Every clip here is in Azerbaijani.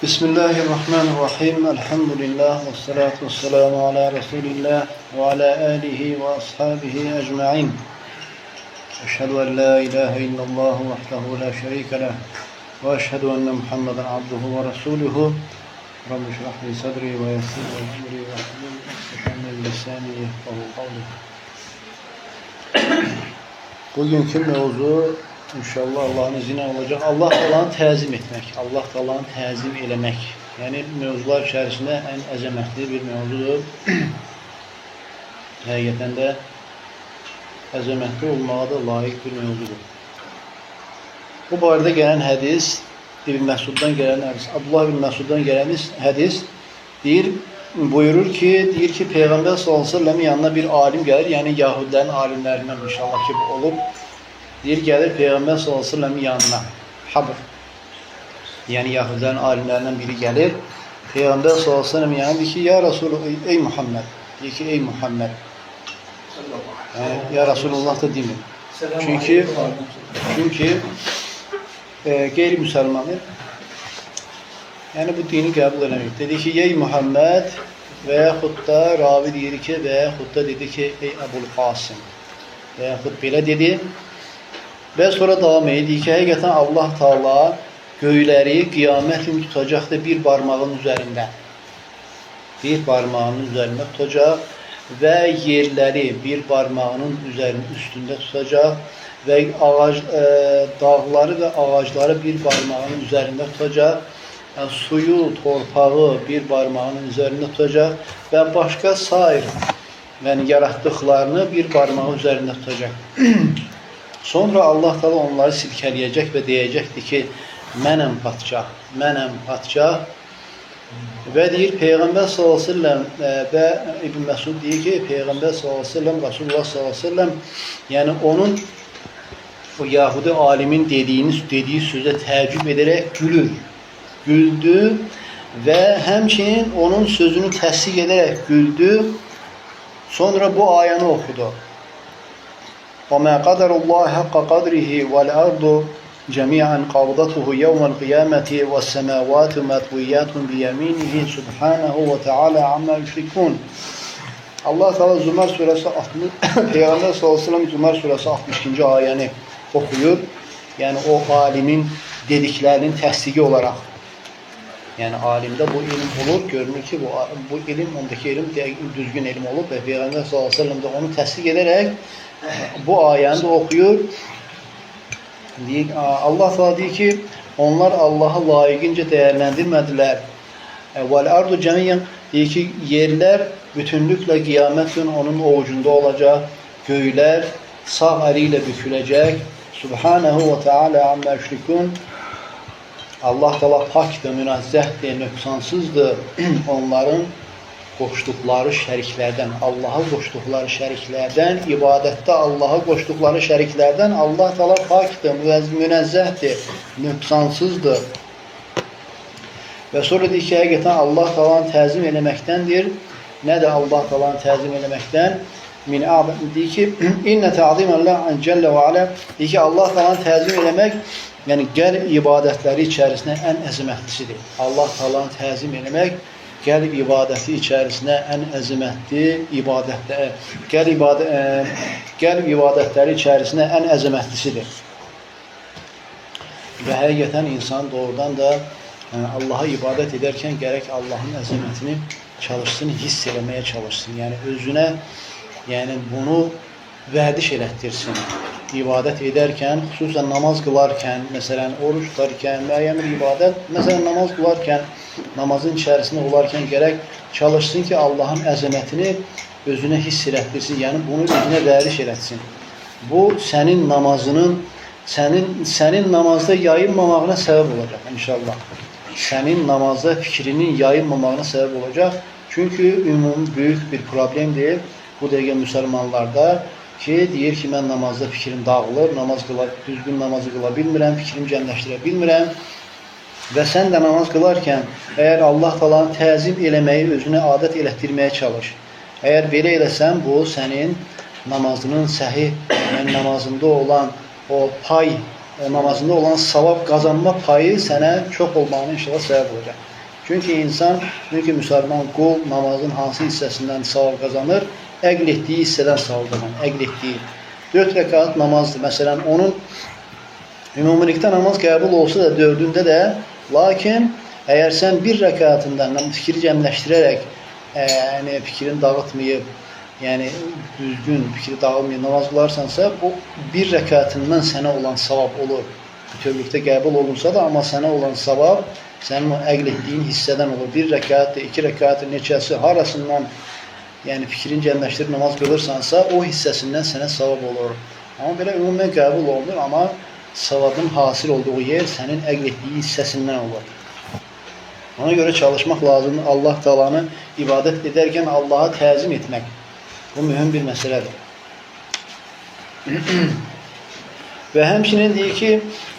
Bismillahirrahmanirrahim. Elhamdülillah ve salatu ve selamu ala Resulillah ve ala alihi ve ashabihi ecma'in. Eşhedü en la ilahe illallah vahdehu la şerike leh ve eşhedü enne Muhammeden abduhu ve resuluhu. Rabbi şrah li sadri ve yessir li emri ve hlul ukdeten min lisani yefkahu kavli. Bugünkü mevzu İnşallah Allah'ın izniyle olacak. Allah Allah'ın təzim etmək, Allah Allah'ın təzim eləmək. Yəni mövzular içərisində ən əzəmətli bir mövzudur. Həqiqətən də əzəmətli olmağa da layiq bir mövzudur. Bu barədə gələn hədis, İbn Məsuddan gələn hədis, Abdullah ibn Məsuddan gələn hədis buyurur ki, Peyğəmbər s.ə.v yanına bir alim gəlir, yəni Yahudilərin alimlərindən inşallah ki olub. Gəlir Peyğəmbər s.ə.v yanına, Habr, yəni Yahudilərin alimlərindən biri gəlir. Peyğəmbər s.ə.v yanına deyir ki, ya Resulullah, ey Muhammed, deyir ki, ey Muhammed, ya Resulullah da demir. Çünki qeyri-müsəlmanı, yəni bu dini qəbul eləmir. Dedi ki, ey Muhammed və yaxud da ravi deyir ki, və yaxud da dedi ki, ey Əbul Qasım, və yaxud belə dedi. Və sonra davam edir ki, həqiqətən Allah Taala göyləri qiyamət günü tutacaqdır bir barmağın üzərində. Bir barmağının üzərində tutacaq və yerləri bir barmağının üstündə tutacaq və dağları və ağacları bir barmağının üzərində tutacaq. Yəni, suyu, torpağı bir barmağının üzərində tutacaq və başqa sair yaratdıqlarını bir barmağı üzərində tutacaq. Sonra Allah Taala onları silkələyəcək və deyəcəkdir ki, mənəm padşah. Və deyir Peyğəmbər s.ə.v və İbn Məsud deyir ki, Peyğəmbər s.ə.v, Rasulullah s.ə.v, yəni onun o Yahudi alimin dediyi sözə təəccüb edərək güldü və həmçinin onun sözünü təsdiq edərək güldü. Sonra bu ayəni oxudu. وَمَا قَدَرُ اللّٰهِ حَقَّ قَدْرِهِ وَالْأَرْضُ جَمِيعًا قَبْضَتُهُ يَوْمَ الْقِيَامَةِ وَالسَّمَاوَاتُ مَطْوِيَّاتٌ بِيَمِينِهِ سُبْحَانَهُ وَتَعَالَى عَمَّا يُشْرِكُونَ. Allah Teala Zümər surəsi 60, Peyğəmbər s.ə.v Zümər surəsi 62-ci ayəni oxuyur. Yəni o alimin dediklərinin təsdiqi olaraq. Yəni alimdə bu ilim olur, görünür ki, bu ilim, ondakı ilim düzgün ilim olub və Peyğəmbər s.ə.v də onu təsdiq edərək bu ayəni də oxuyur. Allah Teala deyir ki, onlar Allah'a layiqincə dəyərləndirmədilər. Vəl-ardu cəmiyyən deyir ki, yerlər bütünlüklə qiyamət günü onun ovucunda olacaq, göylər sağ əli ilə büküləcək. Subhanahu və Teala amma yüşrikun. Allah Teala pakdır, münazzəhdir, nöqsansızdır onların qoşduqları şəriklərdən, Allaha qoşduqları şəriklərdən, ibadətdə Allaha qoşduqları şəriklərdən Allah Teala pakdır, münazzəhdir, nöqsansızdır. Və sonra deyir ki, həqiqətən Allah Teala'nı təzim eləməkdəndir. Nədir Allah Teala'nı təzim eləməkdən? Deyir ki, İnnə təziməlləh cəllə və alə. Deyir ki, Allah Teala'nı təzim eləmək, yəni qəlb ibadətləri içərisində ən əzəmətlisidir. Allah Teala'nı təzim eləmək, qəlb ibadəti içərisində ən əzəmətli ibadətlər, qəlb ibadətləri içərisində ən əzəmətlisidir. Və həqiqətən insan doğrudan da Allaha ibadət edərkən gərək Allahın əzəmətini çalışsın, hiss eləməyə çalışsın. Yəni özünə bunu vərdiş elətdirsin. İbadət edərkən, xüsusən namaz qılarkən, məsələn, oruç tutarkən, müəyyən bir ibadət, məsələn, namaz qılarkən, namazın içərisində olarkən gərək çalışsın ki, Allahın əzəmətini özünə hiss elətdirsin, yəni bunu özünə vəriş elətsin. Bu, sənin namazının, sənin namazda yayınmamağına səbəb olacaq, inşallah. Sənin namazda fikrinin yayınmamağına səbəb olacaq. Çünki ümumi böyük bir problemdir bu dəqiqə müsəlmanlarda ki, deyir ki, mən namazda fikrim dağılır, düzgün namazı qıla bilmirəm, fikrimi cəmləşdirə bilmirəm. Və sən də namaz qılarkən, əgər Allah Teala'nı təzim eləməyi özünə adət elətdirməyə çalış. Əgər belə eləsən, bu sənin namazının səhih, namazında olan o pay o namazında olan savab qazanma payı sənə çox olmağına inşallah səbəb olacaq. Çünki müsəlman qul namazın hansı hissəsindən savab qazanır? Əql etdiyi hissədən savab qazanır. Əql etdiyi. 4 rəkat namazdır. Məsələn, onun ümumilikdə namaz qəbul olsa da 4-ündə də, lakin əgər sən bir rəkatından fikri cəmləşdirərək, fikrini dağıtmayıb, yəni düzgün fikri dağılmayıb namaz qılarsansa, o bir rəkatından sənə olan savab olur. Bütövlükdə qəbul olunsa da, amma sənə olan savab sənin o əql etdiyin hissədən olur. Bir rəkatdır, 2 rəkatdır, neçəsi, harasından fikrin cəmləşdirib namaz qılırsansa, o hissəsindən sənə savab olur. Amma belə ümumən qəbul olunur, amma savabın hasil olduğu yer sənin əql etdiyi hissəsindən olur. Ona görə çalışmaq lazımdır. Allah Taalanı ibadət edərkən Allaha təzim etmək. Bu mühüm bir məsələdir. Və həmçinin deyir ki,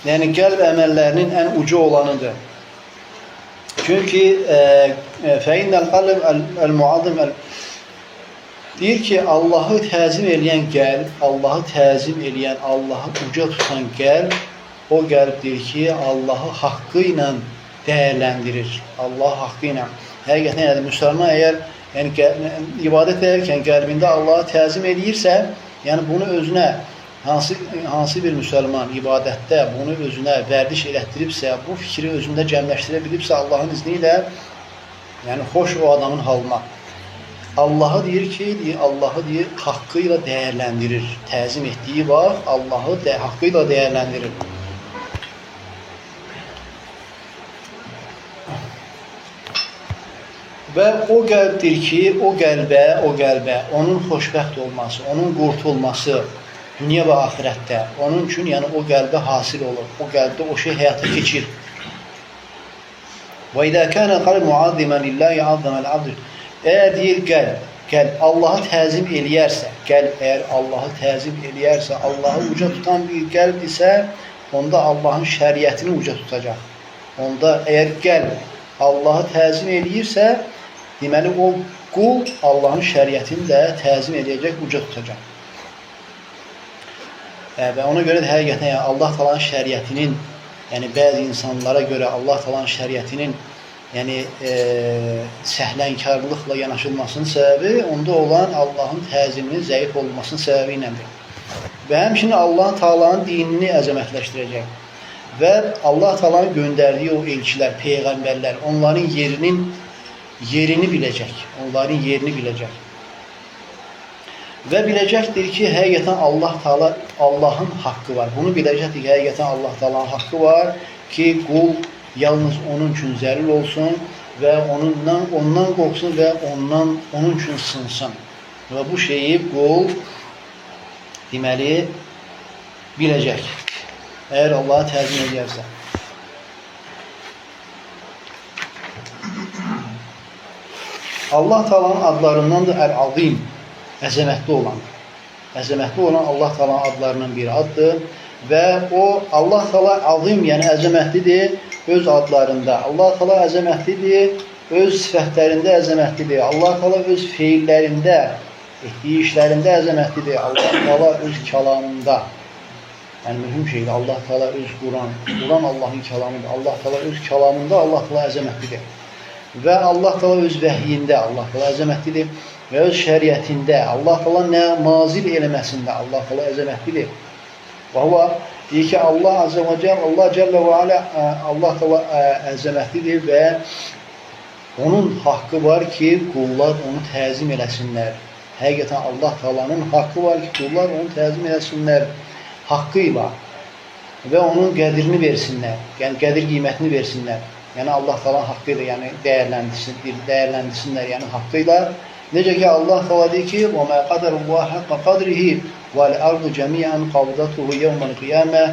qəlb əməllərinin ən ucu olanıdır. Çünki fəinnəl qalb əl-muazim deyir ki, Allahı təzim eləyən qəlb, Allahı təzim eləyən, Allahı uca tutan qəlb, o qəlb deyir ki, Allahı haqqı ilə dəyərləndirir. Allah haqqı ilə. Həqiqətən, müsəlman əgər ibadət edərkən qəlbində Allahı təzim eləyirsə, bunu özünə, hansı bir müsəlman ibadətdə bunu özünə vərdiş elətdiribsə, bu fikri özündə cəmləşdirə bilibsə, Allahın izni ilə, xoş o adamın halına. Allahı deyir ki, Allahı deyir, haqqı ilə dəyərləndirir. Təzim etdiyi vaxt Allahı haqqı ilə dəyərləndirir. Və o qəlbdir ki, o qəlbə, onun xoşbəxt olması, onun qurtulması dünya və axirətdə, onun üçün o qəlbə hasil olur. O qəlbdə o şey həyata keçir. Və idə kənə qalb muazzimən lillahi azzəməl abd. Əgər deyir qəlb Allahı təzim eləyərsə, əgər Allahı təzim eləyərsə, Allahı uca tutan bir qəlb isə, onda Allahın şəriətini uca tutacaq. Onda əgər qəlb Allahı təzim eləyirsə, deməli o qul Allahın şəriətini də təzim eləyəcək, uca tutacaq. Və ona görə də həqiqətən Allah Taalanın şəriətinin, bəzi insanlara görə Allah Taalanın şəriətinin səhlənkarlıqla yanaşılmasının səbəbi onda olan Allahın təziminin zəif olmasının səbəbi iləndir. Və həmçinin Allah Taalanın dinini əzəmətləşdirəcək. Və Allah Taalanın göndərdiyi o elçilər, peyğəmbərlər, onların yerini biləcək. Onların yerini biləcək. Və biləcəkdir ki, həqiqətən Allah Taala, Allahın haqqı var. Bunu biləcəkdir ki, həqiqətən Allah Taalanın haqqı var ki, qul yalnız onun üçün zəlil olsun və ondan qorxsun və onun üçün sınsın. Və bu şeyi qul deməli biləcək. Əgər Allah'a təzim edərsə. Allah Taalanın adlarındandır Əl-Azim, əzəmətli olan. Əzəmətli olan Allah Taalanın adlarından bir addır və o Allah Taala azim, yəni əzəmətlidir öz adlarında. Allah Taala əzəmətlidir öz sifətlərində, əzəmətlidir. Allah Taala öz feillərində, etdiyi işlərində əzəmətlidir. Allah Taala öz kəlamında. Yəni mühüm şeydir. Allah Taala öz Quran Allahın kəlamıdır. Allah Taala öz kəlamında Allah Taala əzəmətlidir. Və Allah Taala öz vəhyində Allah Taala əzəmətlidir və öz şəriətində Allah Taala nə nazil eləməsində Allah Taala əzəmətlidir. Və huwa deyir ki, Allah Azze və Celle, Allah Celle və Ala, Allah Taala əzəmətlidir və onun haqqı var ki, qullar onu təzim eləsinlər. Həqiqətən Allah Taalanın haqqı var ki, qullar onu təzim eləsinlər haqqı ilə və onun qədrini versinlər, yəni qədir qiymətini versinlər. Yəni Allah Taalanın haqqı ilə, yəni dəyərləndirsinlər, yəni haqqı ilə. Necə ki Allah Taala deyir ki: "Və mə qadarullah haqqa qadrihi vəl-ardu cəmiən qabdatuhu yevmel qiyamə."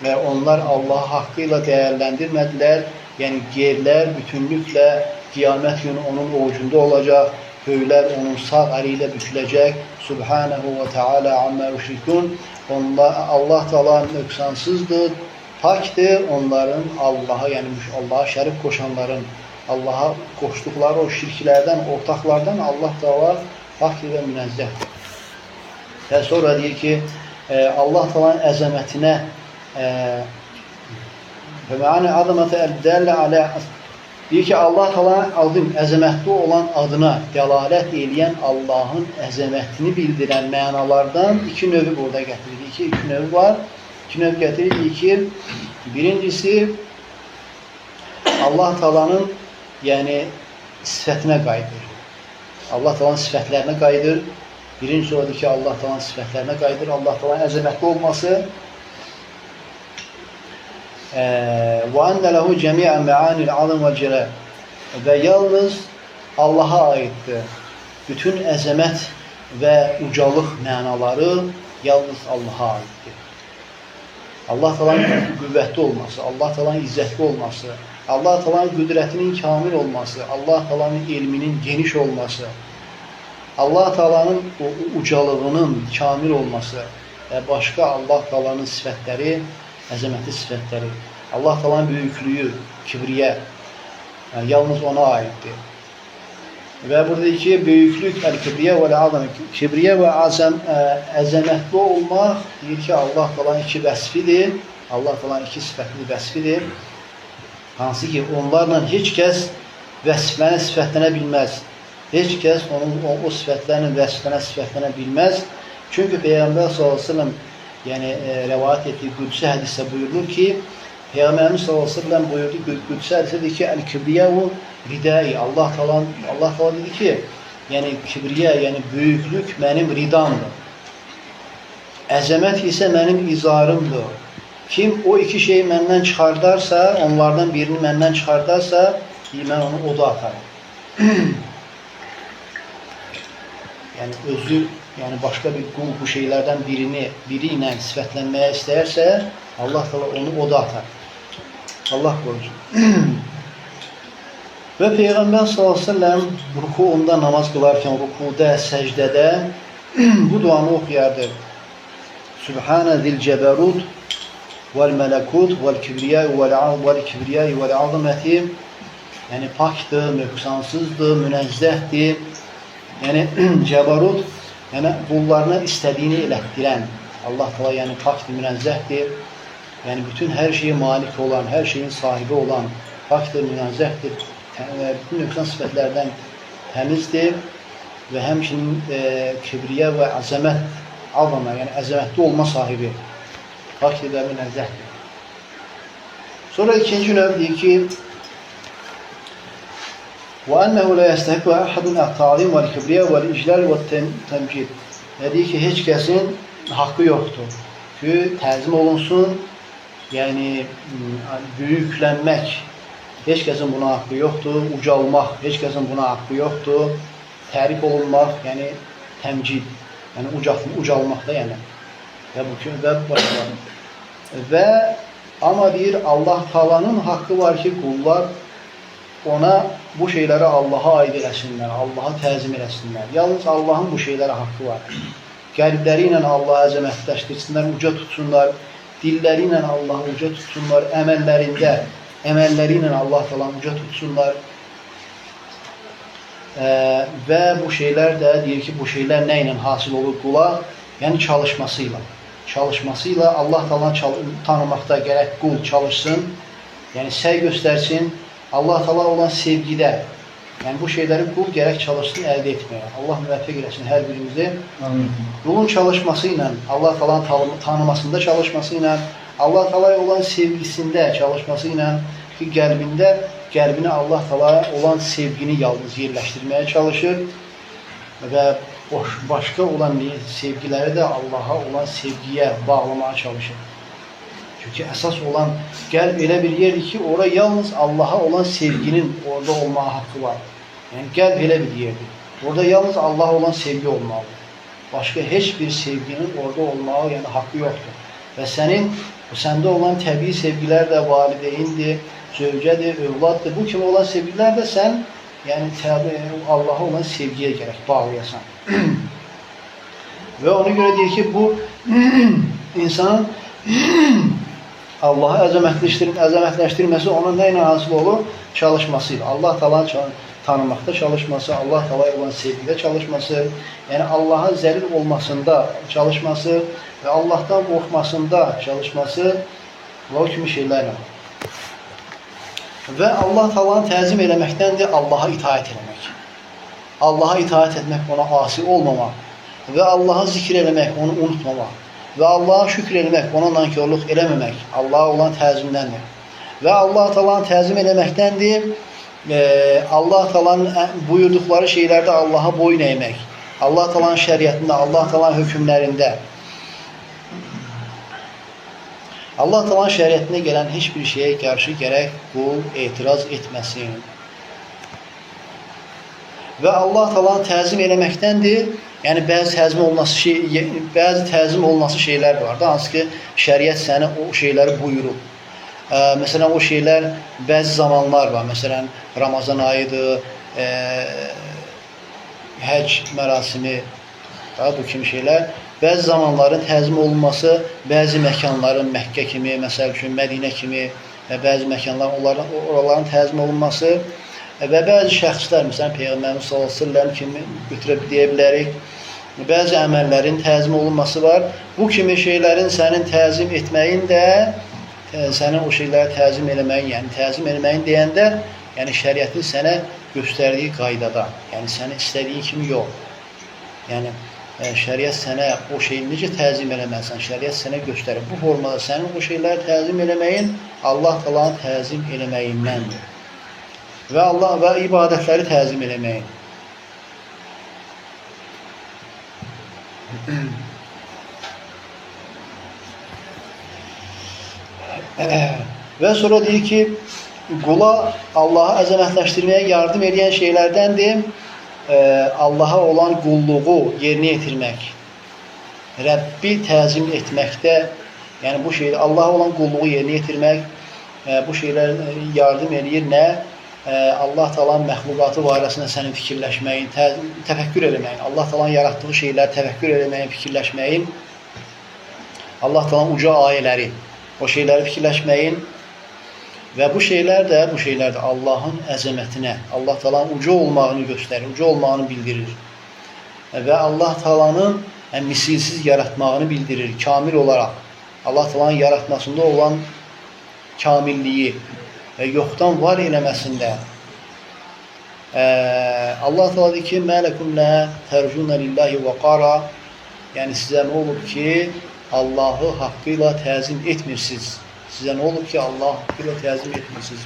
Və onlar Allahı haqqı ilə dəyərləndirmədilər. Yəni yerlər bütünlüklə qiyamət günü onun ovucunda olacaq. Göylər onun sağ əli ilə büküləcək. Subhanahu və Teala amma yüşrikun. Allah Taala nöqsansızdır, pakdır. Onların Allah'a, yəni Allah'a şərik qoşanların, Allah'a qoşduqları o şirklərdən, ortaqlardan Allah Taala pak və münezzəhdir. Və sonra deyir ki, Allah Taalanın əzəmətinə ve me'ani azameti el-dalle ala deyir ki, Allah Teala'nın azim, əzəmətli olan adına dəlalət edən Allahın əzəmətini bildirən mənalardan iki növü burada gətirilir. İki növü var. İki növ gətirilir ki, birincisi Allah Teala'nın yəni sifətinə qayıdır. Allah Teala'nın sifətlərinə qayıdır. Birincisi odur ki, Allah Teala'nın sifətlərinə qayıdır. Allah Teala'nın əzəmətli olması وَاَنَّ لَهُ جَمِيعًا مَعَانِ الْعَظِمِ وَالْجَلَالِ və yalnız Allah'a aiddir. Bütün əzəmət və ucalıq mənaları yalnız Allah'a aiddir. Allah Teala'nın qüvvətli olması, Allah Teala'nın izzətli olması, Allah Teala'nın qüdrətinin kamil olması, Allah Teala'nın elminin geniş olması, Allah Teala'nın ucalığının kamil olması və başqa Allah Teala'nın sifətləri, əzəmətli sifətləri, Allah Teala'nın böyüklüyü, kibriyə, yəni yalnız ona aiddir. Və buradakı ki, böyüklük, əl-kibriyə və əl-azəm, kibriyə və əzəmətli olmaq, deyir ki, Allah Teala'nın iki vəsfidir, Allah Teala'nın iki sifətli vəsfidir, hansı ki, onlarla heç kəs sifətlənə bilməz. Heç kəs o sifətlərlə sifətlənə bilməz. Çünki Peyğəmbər s.ə.v yəni rəvayət etdiyi qüdsi hədisdə buyurulur ki, Peyğəmbərimiz s.ə.v buyurdu, qüdsi hədisədir ki, əl-kibriyyəu ridai. Allah Teala dedi ki, yəni kibriyə, yəni böyüklük mənim ridamdır. Əzəmət isə mənim izarımdır. Kim o iki şeyi məndən çıxardarsa, onlardan birini məndən çıxardarsa, mən onu oda atarım. Yəni özü, yəni başqa bir qul bu şeylərdən biri ilə sifətlənməyə istəyərsə, Allah Teala onu oda atar. Allah qorusun. Və Peyğəmbər s.ə.v rukuunda namaz qılarkən, rukuda, səcdədə bu duanı oxuyardı. Sübhanə zil cəbərud vəl-mələkut vəl-kibriyyə vəl-azəməti, yəni pakdır, nöqsansızdır, münəzzəhdir. Yəni cəbarut, yəni qullarına istədiyini elətdirən Allah Teala, yəni pakdır, münəzzəhdir. Yəni bütün hər şeyə malik olan, hər şeyin sahibi olan pakdır, münəzzəhdir. Bütün nöqsan sifətlərdən təmizdir və həmçinin kibriyə və əzəmət alana, yəni əzəmətli olma sahibi pakdır və münəzzəhdir. Sonra ikinci növ deyir ki, وَأَنَّهُ لَا يَسْتَحِقُّ أَحَدٌ التَّعْظِيمَ وَالْكِبْرِيَّةِ وَالْإِجْلَالِ وَالتَّمْجِيدِ. Deyir ki, heç kəsin haqqı yoxdur ki, təzim olunsun, yəni böyüklənmək, heç kəsin buna haqqı yoxdur, ucalmaq, heç kəsin buna haqqı yoxdur, tərif olunmaq, yəni təmcid, yəni ucalmaqda, yəni və başqa. Və amma deyir, Allah Teala'nın haqqı var ki, qullar ona bu şeyləri Allaha aid eləsinlər, Allaha təzim eləsinlər. Yalnız Allahın bu şeylərə haqqı var. Qəlbləri ilə Allah'a əzəmətləşdirsinlər, uca tutsunlar, dilləri ilə Allah'ı uca tutsunlar, əməlləri ilə Allah Teala'nı uca tutsunlar. Və bu şeylər də deyir ki, bu şeylər nə ilə hasil olur qula? Yəni çalışmasıyla. Çalışmasıyla Allah Teala'nı tanımaqda gərək qul çalışsın, yəni səy göstərsin, Allah Teala olan sevgidə, yəni bu şeyləri qul gərək çalışsın, əldə etməyə. Allah müvəffəq eləsin hər birimizi. Qulun çalışması ilə, Allah Teala'nın tanımasında çalışması ilə, Allah Teala'ya olan sevgisində çalışması ilə ki, qəlbini Allah Teala'ya olan sevgini yalnız yerləşdirməyə çalışır və başqa olan sevgiləri də Allah'a olan sevgiyə bağlamaya çalışır. Çünki əsas olan qəlb elə bir yerdir ki, orada yalnız Allaha olan sevginin orada olmağa haqqı var. Yəni qəlb elə bir yerdir. Orada yalnız Allaha olan sevgi olmalıdır. Başqa heç bir sevginin orada olmağa yəni haqqı yoxdur. Və səndə olan təbii sevgilər də valideyndir, zövcədir, övladdır. Bu kimi olan sevgilər də sən yəni Allaha olan sevgiyə gərək bağlayasan. Və ona görə deyir ki, bu insanın Allah'ı əzəmətləşdirməsi onun nə ilə hasil olur? Çalışmasıyla. Allah Teala'nı tanımaqda çalışması, Allah Teala'ya olan sevgidə çalışması, yəni Allah'a zəlil olmasında çalışması və Allah'tan qorxmasında çalışması və o kimi şeylərlə. Və Allah Taala'nı təzim eləməkdəndir Allaha itaət eləmək. Allaha itaət etmək, ona asi olmamaq və Allaha zikr eləmək, onu unutmamaq və Allaha şükür eləmək, ona nankörlük eləməmək Allaha olan təzimdəndir. Və Allah Taala'nı təzim eləməkdəndir Allah Taala'nın buyurduqları şeylərdə Allaha boyun əymək, Allah Taala'nın şəriətində, Allah Taala'nın hökmlərində, Allah Taala'nın şəriətində gələn heç bir şeyə qarşı gərək qul etiraz etməsin. Və Allah Taala'nı təzim eləməkdəndir. Yəni bəzi təzim olunması şeylər var da, hansı ki şəriət səni o şeyləri buyurub. Məsələn, o şeylər bəzi zamanlar var. Məsələn, Ramazan ayıdır, həc mərasimi, bu kimi şeylər. Bəzi zamanların təzim olunması, bəzi məkanların Məkkə kimi, məsəl üçün Mədinə kimi və bəzi məkanların, oraların təzim olunması və bəzi şəxslər, məsələn, Peyğəmbərimiz sallallahu əleyhi və səlləm kimi götürüb deyə bilərik, bəzi əməllərin təzim olunması var. Bu kimi şeylərin sənin təzim etməyin də, sənin o şeyləri təzim eləməyin, yəni təzim eləməyin deyəndə, yəni şəriətin sənə göstərdiyi qaydada, yəni səni istədiyin kimi yox. Yəni şəriət sənə o şeyi necə təzim eləməlisən, şəriət sənə göstərir. Bu formada sənin o şeyləri təzim eləməyin Allah Taala'nı təzim eləməyindəndir. Və Allah və ibadətləri təzim eləməyin. Və sonra deyir ki, qula Allahı əzəmətləşdirməyə yardım edən şeylərdəndir Allaha olan qulluğu yerinə yetirmək, Rəbbi təzim etməkdə, yəni bu şeydə Allaha olan qulluğu yerinə yetirmək, bu şeylər yardım edir nə? Allah Taala'nın məxluqatı barəsində sənin fikirləşməyin, təfəkkür eləməyin, Allah Taala'nın yaratdığı şeyləri təfəkkür eləməyin, fikirləşməyin, Allah Taala'nın uca ayələri, o şeyləri fikirləşməyin və bu şeylər də Allahın əzəmətinə, Allah Taala'nın uca olmağını göstərir, uca olmağını bildirir və Allah Taala'nın misilsiz yaratmağını bildirir, kamil olaraq. Allah Taala'nın yaratmasında olan kamilliyi və yoxdan var eləməsində Allah Teala deyir ki, "Mələkum la tərcuna lillahi və qara", yəni sizə nə olub ki, Allahı haqqı ilə təzim etmirsiniz. Sizə nə olub ki, Allah haqqı ilə təzim etmirsiniz.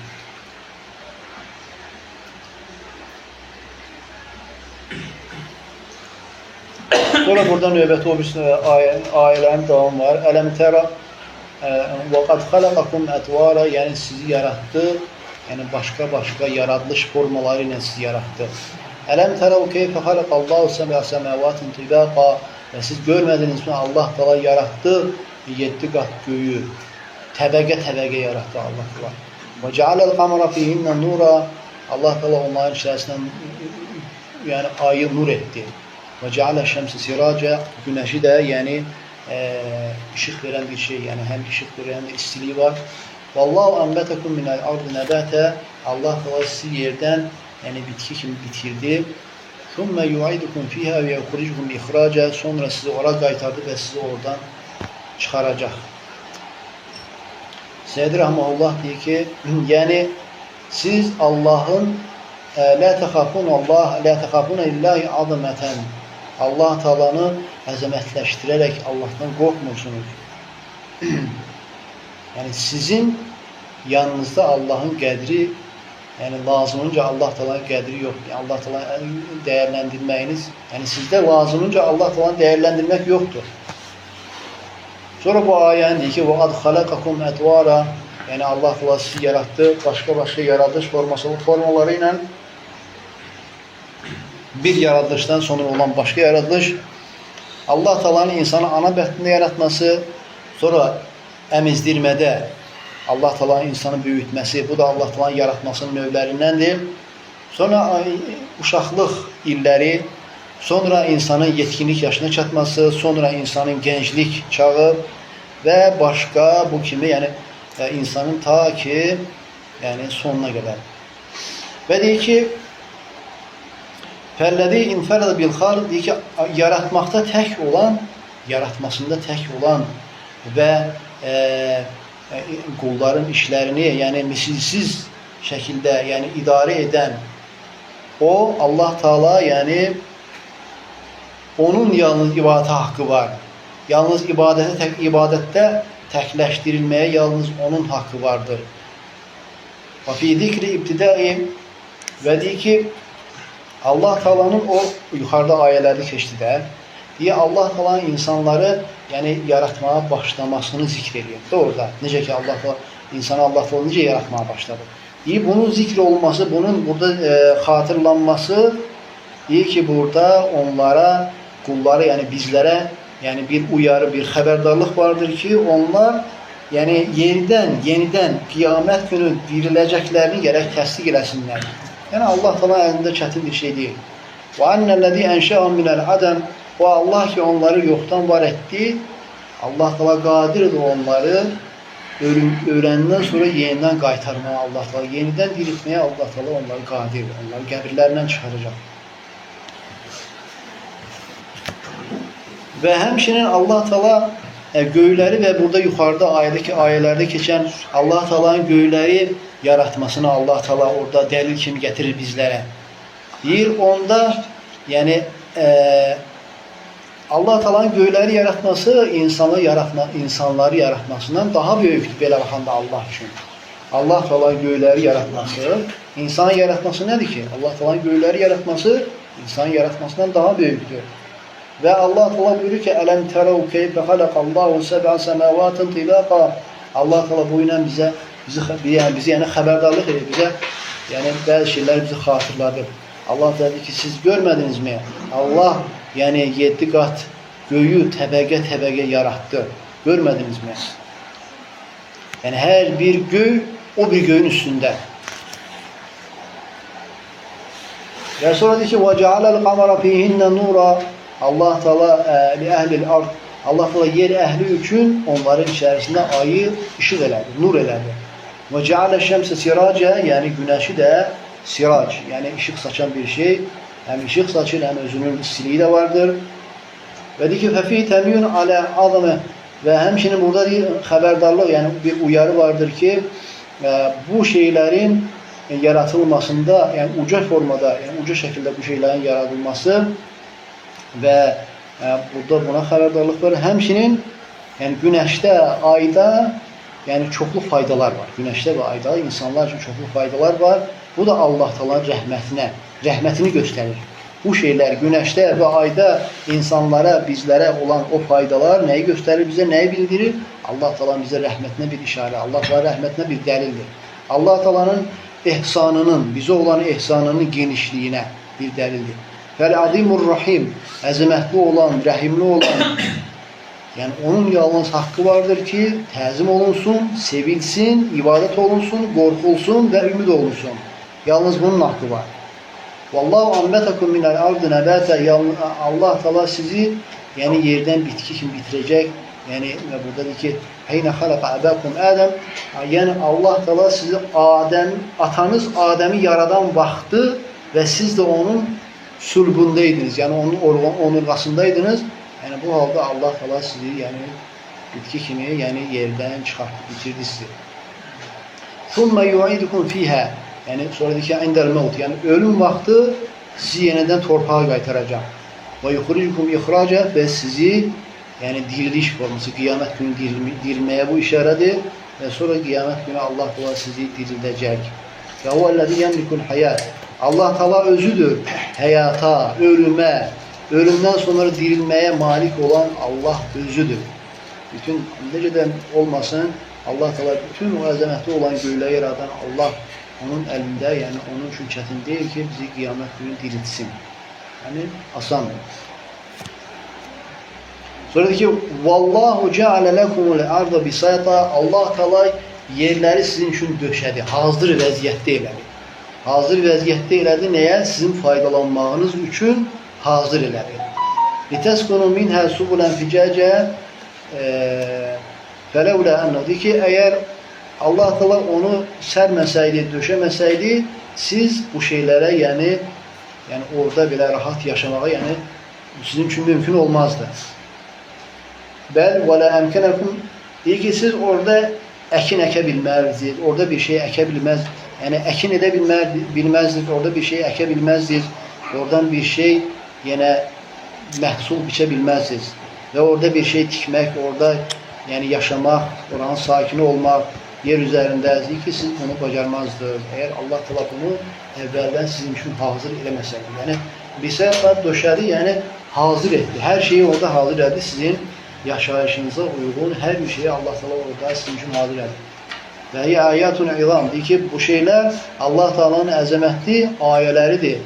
Sonra burada növbəti o bir ayələrin davamı var. Ələm tərə وَقَدْ خَلَقَكُمْ ətvara, yəni sizi yarattı, yəni başqa yaradılış formaları ilə sizi yarattı. Ələm tərəv keyfə xalaqallahu səbə səməvatin tibaqa, və siz görmədiniz mi, Allah Teala yarattı 7 qat göyü, təbəqə yarattı Allah Teala. Və cəaləl qamara fihinnə nura, Allah Teala onların içərisindən yəni ayı nur etdi. Və cəalə şəmsi siracə, günəşi də yəni işıq verən bir şey, yəni həm işıq verən də istiliyi var. Vallahu ənbətəkum minəl ardı nəbətə, Allah Teala sizi yerdən yəni bitki kimi bitirdi. Thumma yu'idukum fiha və yukhrijukum ixraca, sonra sizi ora qaytardı və sizi oradan çıxaracaq. Səyyid Rəhməhullah deyir ki, yəni siz Allahın la təxafuna lillahi azamətən, Allah Teala'nı əzəmətləşdirərək Allahdan qorxmursunuz. Yəni sizin yanınızda Allahın qədri, yəni lazımınca Allah Teala'nın qədri yoxdur. Yəni Allah Teala'nı dəyərləndirməyiniz, yəni sizdə lazımınca Allah Teala'nı dəyərləndirmək yoxdur. Sonra bu ayəni deyir ki, وَقَدْ خَلَقَكُمْ ətvara, yəni Allah Teala sizi yarattı, başqa yaradılış formaları ilə bir yaradılışdan sonra olan başqa yaradılış, Allah Teala'nın insanı ana bətnində yaratması, sonra əmizdirmədə Allah Teala'nın insanı böyütməsi, bu da Allah Teala'nın yaratmasının növlərindəndir. Sonra uşaqlıq illəri, sonra insanın yetkinlik yaşına çatması, sonra insanın gənclik çağı və başqa bu kimi, yəni insanın ta ki yəni sonuna qədər. Və deyir ki, Fəlləzi infərədə bilxalq, deyir ki, yaratmaqda tək olan, yaratmasında tək olan və qulların işlərini, yəni misilsiz şəkildə, yəni idarə edən o Allah Taala, yəni onun yalnız ibadətə haqqı var. Yalnız ibadətdə təkləşdirilməyə yalnız onun haqqı vardır. Və fi zikri ibtidai və deyir ki, Allah Taala'nın o yuxarıda ayələri keçdi də, deyir Allah Taala insanları, yəni yaratmağa başlamasını zikr edir. Doğruda, necə ki Allah Taala insanı Allah Taala necə yaratmağa başladı. Deyir bunun zikr olması, bunun burada xatırlanması, deyir ki burada onlara, qullara, yəni bizlərə, yəni bir uyarı, bir xəbərdarlıq vardır ki, onlar yəni yenidən qiyamət günü diriləcəklərini gərək təsdiq eləsinlər. Yəni Allah Taala əlində çətin bir şey deyil. Və annellezî enşa'ahum minel adem, o Allah ki onları yoxdan var etdi. Allah Taala qadirdir onları öləndən sonra yenidən qaytarmağa, Allah Taala yenidən diriltməyə, Allah Taala onları qadirdir. Onları qəbirlərindən çıxaracaq. Və həmçinin Allah Taala göyləri və burada yuxarıda ayələrdə keçən Allah Taala'nın göyləri yaratmasını Allah Taala orada dəlil kimi gətirir bizlərə. Deyir onda, yəni Allah Taala'nın göyləri yaratması insanları yaratmasından daha böyükdür belə baxanda Allah üçün. Allah Taala'nın göyləri yaratması, insan yaratması nədir ki? Allah Taala'nın göyləri yaratması insan yaratmasından daha böyükdür. Və Allah Taala buyurur ki: "Ələm tərəv keyfə xalaqallahu səb'a səmavatin tibaqa." Allah Taala bu ilə bizi yəni xəbərdarlıq edir bizə. Yəni bəzi şeylər bizi xatırladır. Allah Taala deyir ki, siz görmədinizmi? Allah yəni 7 qat göyü təbəqə yaratdı. Görmədinizmi? Yəni hər bir göy o bir göyün üstündə. Və sonra deyir ki: "Və cealel qamara fihinne nura." Allah Taala li əhlil ard, Allah Taala yer əhli üçün onların içərisində ayı işıq elədi, nur elədi. Və ceale şemse siraca, yəni günəşi də sirac, yəni işıq saçan bir şey. Həm işıq saçır, həm özünün istiliyi də vardır. Və deyir ki, fəfi təmiyun alə adamı, və həmçinin burada deyir, xəbərdarlıq, yəni bir uyarı vardır ki, bu şeylərin yaratılmasında, yəni uca formada, yəni uca şəkildə bu şeylərin yaradılması və burada buna xəbərdarlıq var. Həmçinin yəni günəşdə, ayda yəni çoxlu faydalar var. Günəşdə və ayda insanlar üçün çoxlu faydalar var. Bu da Allah Taala'nın rəhmətini göstərir. Bu şeylər günəşdə və ayda insanlara, bizlərə olan o faydalar nəyi göstərir bizə, nəyi bildirir? Allah Taala'nın bizə rəhmətinə bir işarə, Allah Taala'nın rəhmətinə bir dəlildir. Allah Taala'nın ehsanının, bizə olan ehsanının genişliyinə bir dəlildir. Fəl-azimur rahim, əzəmətli olan, rəhimli olan, yəni onun yalnız haqqı vardır ki, təzim olunsun, sevilsin, ibadət olunsun, qorxulsun və ümid olunsun. Yalnız bunun haqqı var. Vallahu ambetakum minəl ardı nəbətə, Allah Taala sizi yəni yerdən bitki kimi bitirəcək. Yəni və burada deyir ki, "Heynə xalaqa əbəkum Ədəm", yəni Allah Taala sizi atanız Adəmi yaradan vaxtı və siz də onun sulbundaydınız, yəni onun onurğasındaydınız. Yəni bu halda Allah Taala sizi yəni bitki kimi, yəni yerdən çıxartıb bitirdi sizi. "Summa yu'idukum fiha", yəni sonra deyir ki, "İndəl mevt", yəni ölüm vaxtı sizi yenidən torpağa qaytaracaq. "Və yukhrijukum ikhraca", və sizi yəni diriliş forması, qiyamət günü dirilməyə bu işarədir və sonra qiyamət günü Allah Taala sizi dirildəcək. "Və huvellezî yemlikul hayat", Allah Taala özüdür həyata, ölümə, ölümdən sonra dirilməyə malik olan Allah özüdür. Bütün necədən olmasın, Allah Taala bütün o əzəmətli olan göyləri yaradan Allah onun əlində, yəni onun üçün çətin deyil ki, bizi qiyamət günü diriltsin. Yəni asandır. Sonra deyir ki, "Vallahu ceale lekumul arda bisata", Allah Taala yerləri sizin üçün döşədi, hazır vəziyyətdə elədi. Hazır vəziyyətdə elədi nəyə? Sizin faydalanmağınız üçün hazır elədi. "Litəskunu minhə subulan ficəcə", fələvlə ənə, deyir ki, əgər Allah Taala onu sərməsəydi, döşəməsəydi, siz bu şeylərə, yəni orada belə rahat yaşamağa, yəni sizin üçün mümkün olmazdı. Bəl və lə əmkənəkum, deyir ki, siz orada ekin eke bilmezdik. Orada bir şey eke bilmez. Yani ekin bilmezdik. Orada bir şey eke bilmezdik. Oradan bir şey yine məhsul biçe bilmezdik. Ve orada bir şey tikmek, orada yani yaşamak, oranın sakini olmak, yer üzerinde ki siz bunu bacarmazdınız. Eğer Allah Teala bunu evvelden sizin için hazır eləməsəydi. Yani bize döşədi, yani hazır etti. Her şeyi orada hazır etti. Sizin yaşayışınıza uygun her bir şeyi Allah Teala orada sizin için hazır etti. Ve hiye ayatun izam. Deyir ki bu şeyler Allah Teala'nın əzəmətli ayələridir.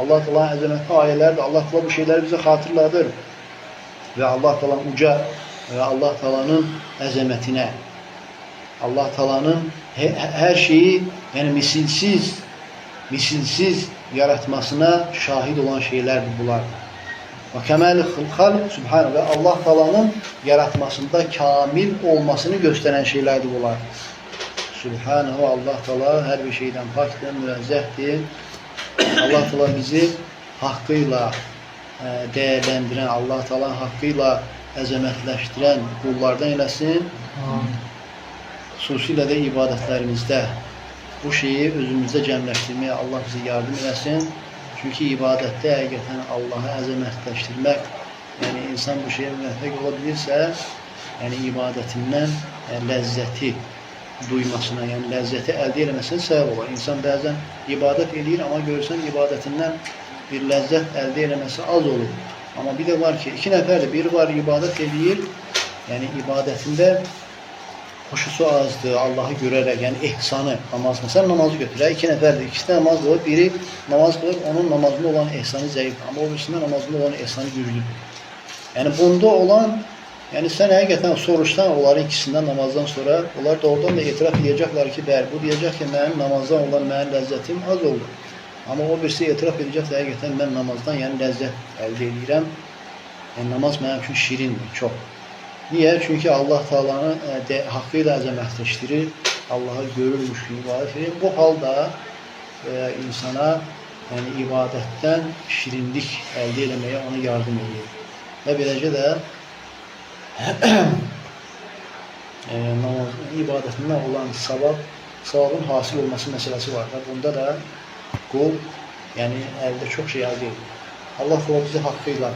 Allah Teala'nın əzəmətli ayələridir. Allah Teala bu şeyleri bize hatırladır. Ve Allah Teala'nın uca ve Allah Teala'nın əzəmətinə, Allah Teala'nın her şeyi yani misilsiz yaratmasına şahit olan şeyler bunlar. Ve kemal-i halk subhanahu ve Allah Teala'nın yaratmasında kamil olmasını gösteren şeylerdi bunlar. Subhanahu Allah Teala her bir şeyden pakdır, münezzehtir. Allah Teala bizi hakkıyla değerlendiren, Allah Teala hakkıyla əzəmətləşdirən qullardan eləsin. Xüsusilə də ibadətlərimizdə bu şeyi özümüzdə cəmləşdirməyə Allah bizi yardım eləsin. Çünki ibadətdə həqiqətən Allahı əzəmətləşdirmək, yəni insan bu şeyə müvəffəq ola bilirsə, yəni ibadətindən ləzzəti duymasına, yəni ləzzəti əldə eləməsinə səbəb olar. İnsan bəzən ibadət edir, amma görürsən ibadətindən bir ləzzət əldə eləməsi az olur. Amma bir de var ki, iki nəfərdir. Biri var ibadet edir, yəni ibadətində xoşusu azdır, Allahı görərək, yəni ehsanı, namaz. Məsələn, namazı götürək, iki nəfərdir. İkisi də namaz qılır, biri namaz qılır, onun namazında olan ehsanı zəif, amma o birisində namazında olan ehsanı güclüdür. Yəni bunda olan, yəni sən həqiqətən soruşsan onların ikisindən namazdan sonra, onlar doğrudan da etiraf edəcəklər ki, bəli, bu deyəcək ki, mənim namazdan olan mənim ləzzətim az oldu. Ama o birisi etiraf edecek ki, həqiqətən mən namazdan yəni ləzzət əldə edirəm. Yəni namaz mənim üçün şirindir, çox. Niyə? Çünki Allah Teala'nı haqqıyla əzəmətləşdirir, Allahı görürmüş ki, ibadət edir. Bu halda insana yəni ibadətdən şirinlik əldə eləməyə ona yardım edir. Və beləcə də ibadətindən olan savabın hasil olması məsələsi var. Bunda da qul, yəni əldə çox şey əldə edir. Allah Teala bizi haqqıyla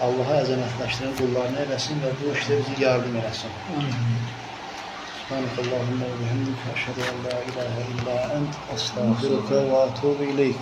Allah'a əzəmətləşdirən qullarını eləsin və bu işdə bizi yardım eləsin. Subhanakallahumma və bihamdika əşhədu en la ilahe illa ent, estağfiruka və etûbü ileyk.